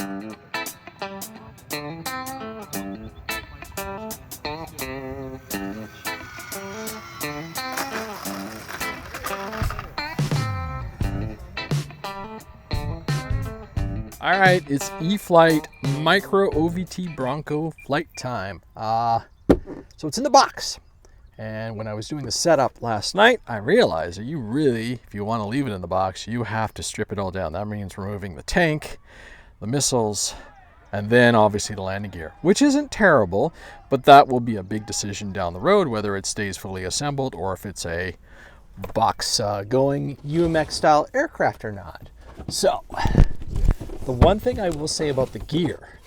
All right, it's E-flite Micro OV-10 Bronco flight time. So it's in the box. And when I was doing the setup last night, I realized that you really, if you want to leave it in the box, you have to strip it all down. That means removing the tank, the missiles, and then obviously the landing gear, which isn't terrible, but that will be a big decision down the road, whether it stays fully assembled or if it's a box going UMX style aircraft or not. So the one thing I will say about the gear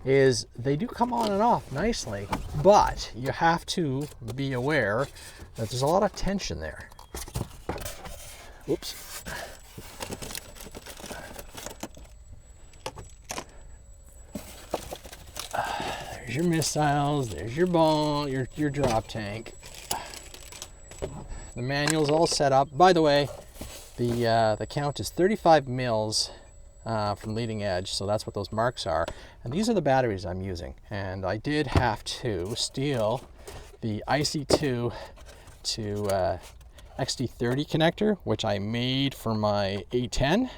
is they do come on and off nicely, but you have to be aware that there's a lot of tension there. Oops. There's your missiles, there's your ball, your drop tank. The manual's all set up. By the way, the count is 35 mils from leading edge, so that's what those marks are. And these are the batteries I'm using. And I did have to steal the IC2 to XT30 connector, which I made for my A10,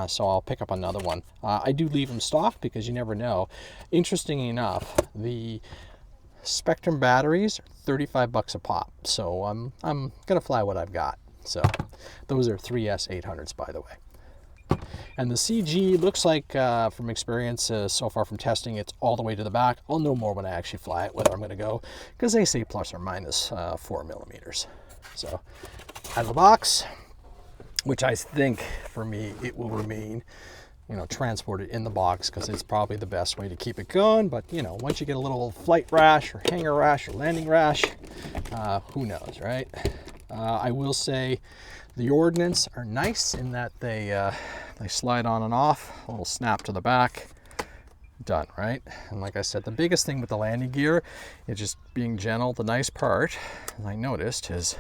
so I'll pick up another one. I do leave them stocked because you never know. Interesting enough, the Spectrum batteries are 35 bucks a pop, so I'm gonna fly what I've got. So those are 3S800s, by the way. And the CG looks like, from experience so far from testing, it's all the way to the back. I'll know more when I actually fly it, whether I'm going to go, because they say plus or minus 4 millimeters. So out of the box, which I think for me it will remain, transported in the box, because it's probably the best way to keep it going. But once you get a little flight rash or hangar rash or landing rash, who knows, right? I will say the ordnance are nice in that they slide on and off, a little snap to the back, done, right? And like I said, the biggest thing with the landing gear is just being gentle. The nice part, as I noticed, is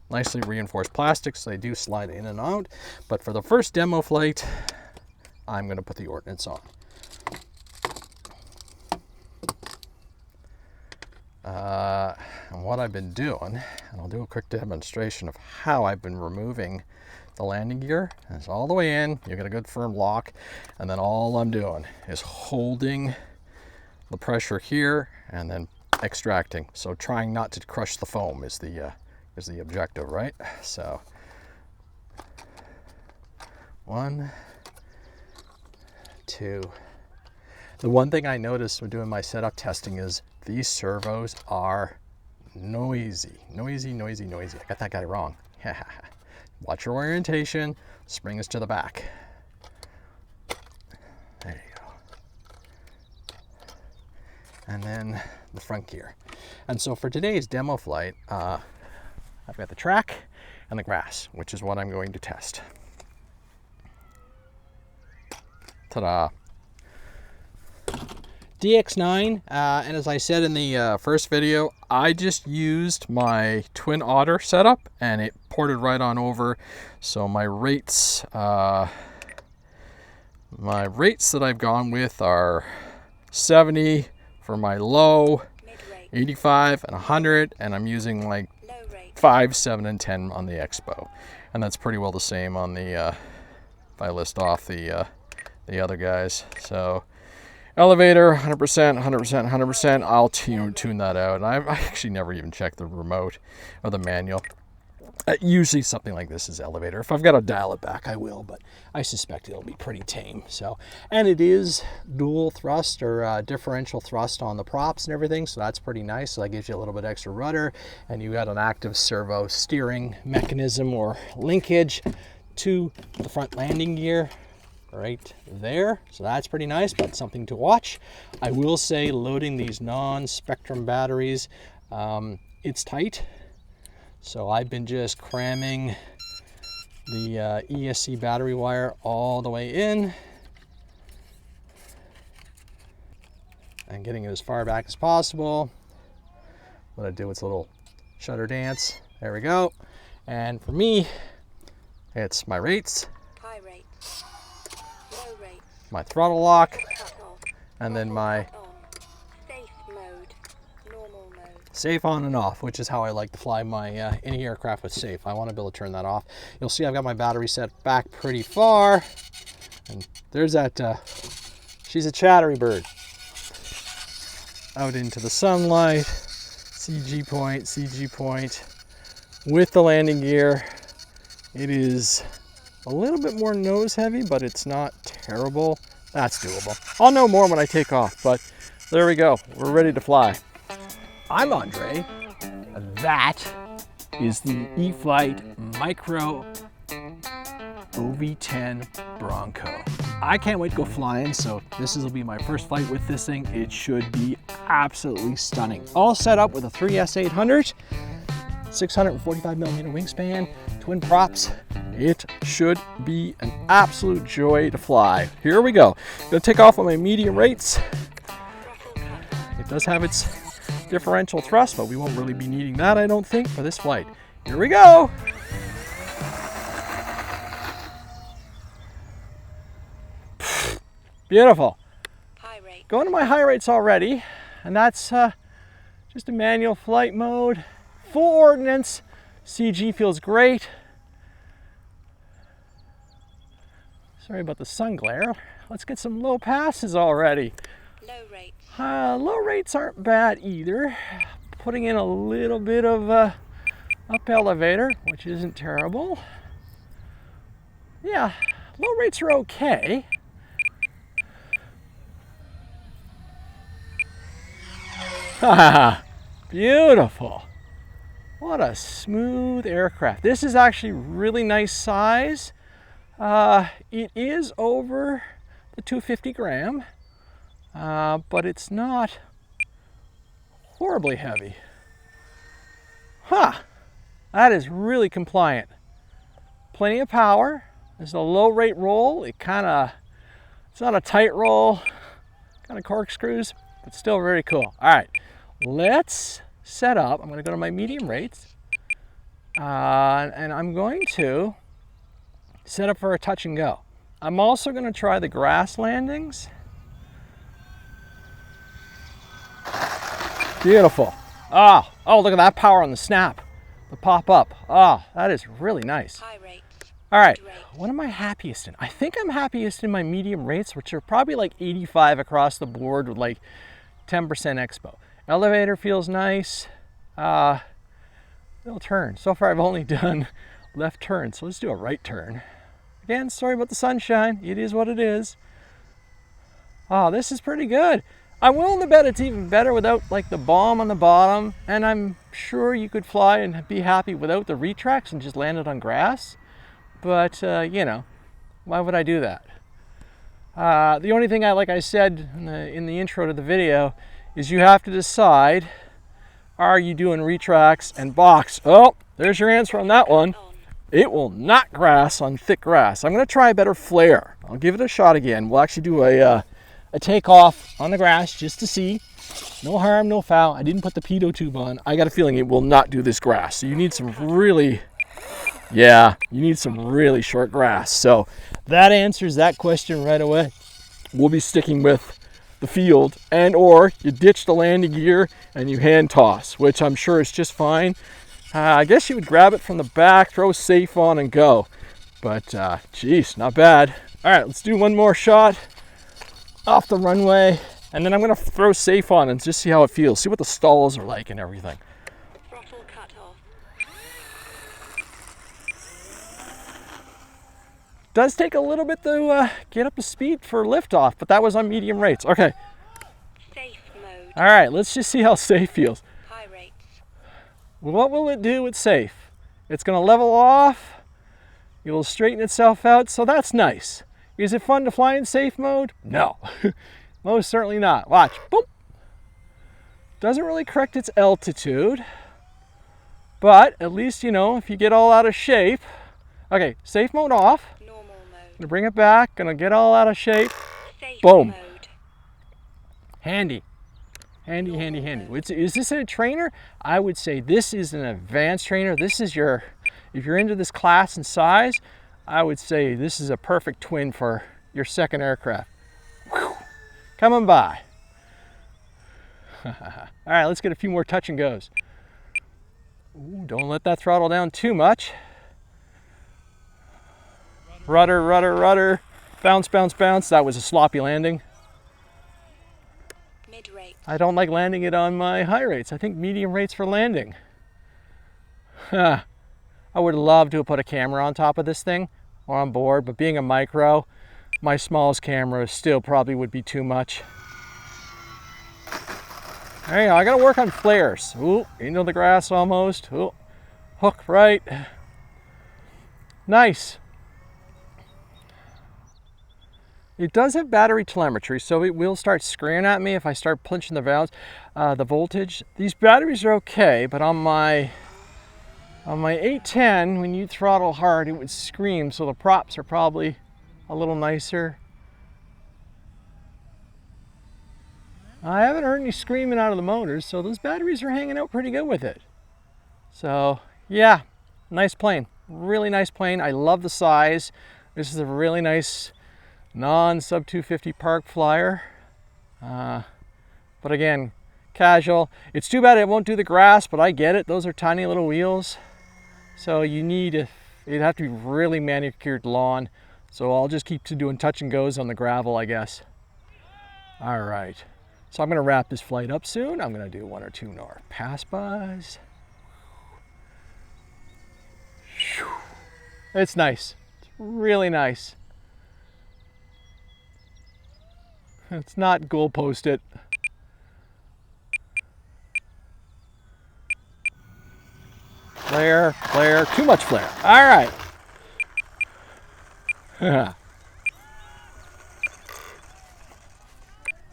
nicely reinforced plastic, so they do slide in and out. But for the first demo flight, I'm going to put the ordnance on. And what I've been doing, and I'll do a quick demonstration of how I've been removing the landing gear. It's all the way in, you get a good firm lock, and then all I'm doing is holding the pressure here and then extracting. So trying not to crush the foam is the objective, right? So 1, 2. The one thing I noticed when doing my setup testing is these servos are noisy. I got that guy wrong. Watch your orientation. Spring is to the back. There you go. And then the front gear. And so for today's demo flight, I've got the track and the grass, which is what I'm going to test. Ta-da! DX9, and as I said in the first video, I just used my Twin Otter setup and it ported right on over. So my rates that I've gone with are 70 for my low, 85 and 100, and I'm using like 5, 7, and 10 on the Expo, and that's pretty well the same on the if I list off the other guys. So elevator, 100%, 100%, 100%. I'll tune that out. And I actually never even checked the remote or the manual. Usually something like this is elevator. If I've got to dial it back, I will, but I suspect it'll be pretty tame. So, and it is dual thrust or differential thrust on the props and everything, so that's pretty nice. So that gives you a little bit extra rudder, and you got an active servo steering mechanism or linkage to the front landing gear right there, so that's pretty nice, but something to watch. I will say loading these non-Spectrum batteries, it's tight, so I've been just cramming the ESC battery wire all the way in and getting it as far back as possible. What I do, it's a little shutter dance. There we go. And for me, it's my rates, high rate, low rate, my throttle lock, and then my safe mode, normal mode. Safe on and off, which is how I like to fly my any aircraft with safe. I want to be able to turn that off. You'll see I've got my battery set back pretty far, and there's that, she's a chattery bird. Out into the sunlight, CG point, with the landing gear. It is a little bit more nose heavy, but it's not terrible. That's doable. I'll know more when I take off, but there we go. We're ready to fly. I'm Andre. That is the E-flite Micro OV-10 Bronco. I can't wait to go flying, so this will be my first flight with this thing. It should be absolutely stunning. All set up with a 3S800, 645mm wingspan, twin props. It should be an absolute joy to fly. Here we go. Gonna take off on my medium rates. It does have its differential thrust, but we won't really be needing that, I don't think, for this flight. Here we go. Beautiful. High rate. Going to my high rates already, and that's just a manual flight mode. Full ordnance. CG feels great. Sorry about the sun glare. Let's get some low passes already. Low rate. Low rates aren't bad either. Putting in a little bit of up elevator, which isn't terrible. Yeah, low rates are okay. Beautiful. What a smooth aircraft. This is actually really nice size. It is over the 250 gram. But it's not horribly heavy. That is really compliant. Plenty of power. There's a low rate roll. It's not a tight roll, kind of corkscrews, but still very cool. All right, let's set up. I'm going to go to my medium rates, and I'm going to set up for a touch and go. I'm also going to try the grass landings. Beautiful. Oh, look at that power on the snap. The pop up. Oh, that is really nice. High rate. All right, what am I happiest in? I think I'm happiest in my medium rates, which are probably like 85 across the board with like 10% expo. Elevator feels nice. Little turn. So far I've only done left turn, so let's do a right turn. Again, sorry about the sunshine. It is what it is. Oh, this is pretty good. I'm willing to bet it's even better without like the bomb on the bottom, and I'm sure you could fly and be happy without the retracts and just land it on grass. But, you know, why would I do that? The only thing like I said in the intro to the video, is you have to decide, are you doing retracts and box? Oh, there's your answer on that one. It will not grass on thick grass. I'm going to try a better flare. I'll give it a shot again. We'll actually do a takeoff on the grass just to see. No harm, no foul. I didn't put the pitot tube on. I got a feeling it will not do this grass. So you need some really, you need some really short grass. So that answers that question right away. We'll be sticking with the field, and or you ditch the landing gear and you hand toss, which I'm sure is just fine. I guess you would grab it from the back, throw safe on and go. But geez, not bad. All right, let's do one more shot off the runway, and then I'm gonna throw safe on and just see how it feels, see what the stalls are like and everything. Throttle cut off. Does take a little bit to get up to speed for liftoff, but that was on medium rates. Okay. Safe mode. All right, let's just see how safe feels. High rates. What will it do with safe? It's gonna level off, it will straighten itself out, so that's nice. Is it fun to fly in safe mode? No, most certainly not. Watch, boom. Doesn't really correct its altitude, but at least, you know, if you get all out of shape. Okay, safe mode off. Normal mode. Gonna bring it back, gonna get all out of shape. Safe Boom. mode. Handy. Handy, handy, handy. Is this a trainer? I would say this is an advanced trainer. This is your, if you're into this class and size, I would say this is a perfect twin for your second aircraft. Whew. coming by. All right, let's get a few more touch and goes. Ooh, don't let that throttle down too much. Rudder, rudder, rudder. Bounce, bounce, bounce. That was a sloppy landing. Mid-rate. I don't like landing it on my high rates. I think medium rates for landing. I would love to have put a camera on top of this thing or on board, but being a micro, my smallest camera still probably would be too much. There you go, I gotta work on flares. Ooh, into the grass almost. Ooh, hook right. Nice. It does have battery telemetry, so it will start screaming at me if I start punching the valves, the voltage. These batteries are okay, but on my 810, when you throttle hard, it would scream, so the props are probably a little nicer. I haven't heard any screaming out of the motors, so those batteries are hanging out pretty good with it. So yeah, nice plane, really nice plane. I love the size. This is a really nice non-sub 250 park flyer. But again, casual. It's too bad it won't do the grass, but I get it. Those are tiny little wheels. So it'd have to be really manicured lawn. So I'll just keep doing touch and goes on the gravel, I guess. All right. So I'm gonna wrap this flight up soon. I'm gonna do 1 or 2 more pass-bys. It's nice, it's really nice. It's not goalpost it. Flare, flare, too much flare. All right.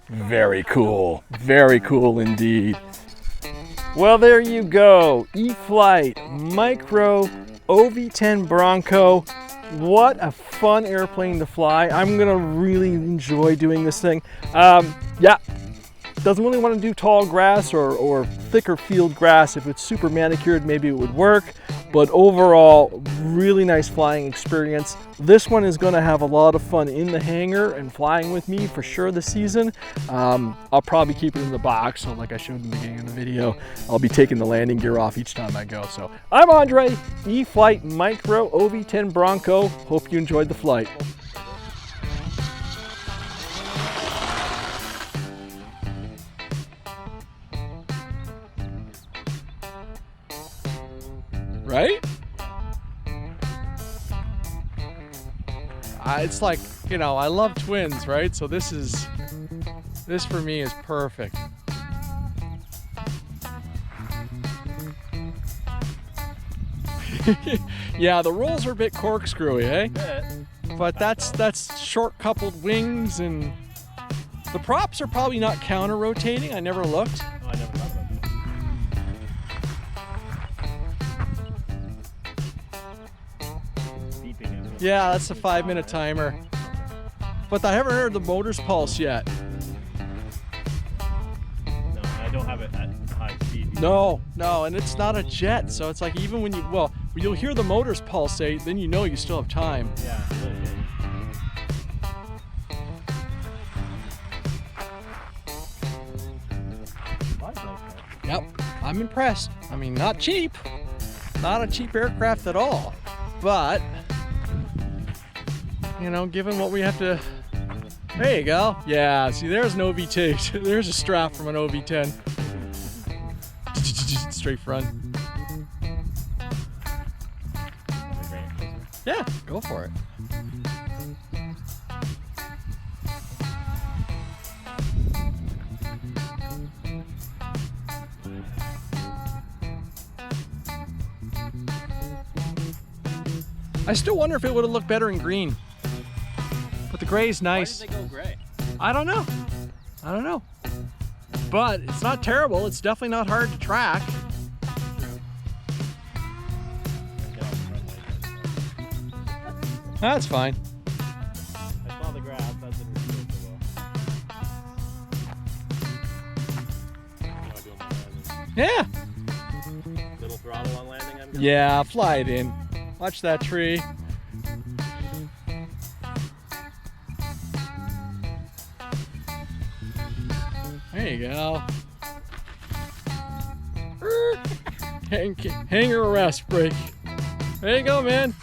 Very cool indeed. Well, there you go. E-flite Micro OV-10 Bronco. What a fun airplane to fly. I'm gonna really enjoy doing this thing. Yeah, doesn't really want to do tall grass or thicker field grass. If it's super manicured, maybe it would work. But overall, really nice flying experience. This one is gonna have a lot of fun in the hangar and flying with me for sure this season. I'll probably keep it in the box, so like I showed in the beginning of the video, I'll be taking the landing gear off each time I go. So I'm Andre, E-flite Micro OV-10 Bronco. Hope you enjoyed the flight. Right? It's like, you know, I love twins, right? So this for me is perfect. Yeah, the rolls are a bit corkscrewy, eh? But that's short coupled wings, and the props are probably not counter rotating. I never looked. Oh, I never thought about that. Yeah, that's the 5-minute timer. But I haven't heard the motor's pulse yet. No, I don't have it at high speed. No, and it's not a jet, so it's like even when you'll hear the motor's pulsate, then you know you still have time. Yeah, a little bit. Yep, I'm impressed. I mean, not cheap. Not a cheap aircraft at all. But you know, given what we have to... There you go. Yeah, see, there's an OV-10. There's a strap from an OV-10. Straight front. Yeah, go for it. I still wonder if it would have looked better in green. But the gray is nice. Why did they go gray? I don't know. But it's not terrible. It's definitely not hard to track. That's fine. I saw the grass. That didn't feel so well. Yeah. Little throttle on landing, I'm guessing? Yeah, fly it in. Watch that tree. There you go. Hanger arrest brake. There you go, man.